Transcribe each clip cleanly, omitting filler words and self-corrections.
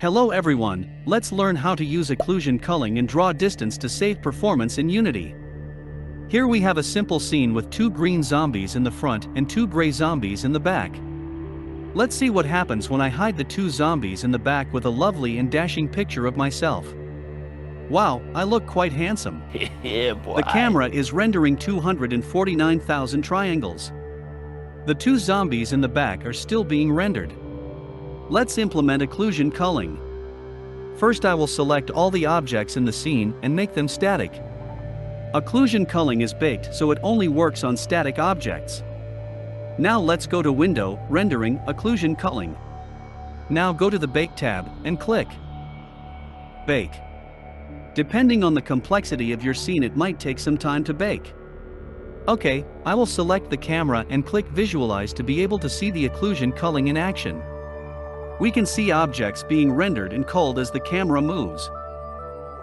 Hello everyone, let's learn how to use occlusion culling and draw distance to save performance in Unity. Here we have a simple scene with 2 green zombies in the front and 2 gray zombies in the back. Let's see what happens when I hide the 2 zombies in the back with a lovely and dashing picture of myself. Wow, I look quite handsome. Yeah, boy. The camera is rendering 249,000 triangles. The 2 zombies in the back are still being rendered. Let's implement occlusion culling. First I will select all the objects in the scene and make them static. Occlusion culling is baked so it only works on static objects. Now let's go to Window, Rendering, Occlusion Culling. Now go to the Bake tab and click Bake. Depending on the complexity of your scene, it might take some time to bake. Okay, I will select the camera and click Visualize to be able to see the occlusion culling in action. We can see objects being rendered and culled as the camera moves.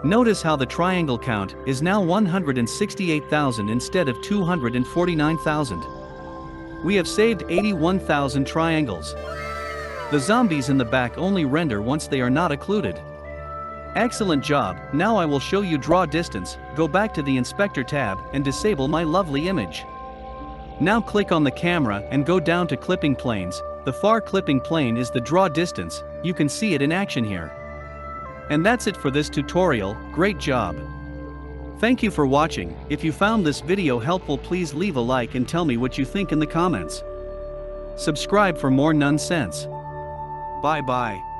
Notice how the triangle count is now 168,000 instead of 249,000. We have saved 81,000 triangles. The zombies in the back only render once they are not occluded. Excellent job. Now I will show you draw distance. Go back to the Inspector tab and disable my lovely image. Now click on the camera and go down to Clipping Planes. The far clipping plane is the draw distance. You can see it in action here. And that's it for this tutorial. Great job. Thank you for watching. If you found this video helpful, please leave a like and tell me what you think in the comments. Subscribe for more nonsense. Bye bye.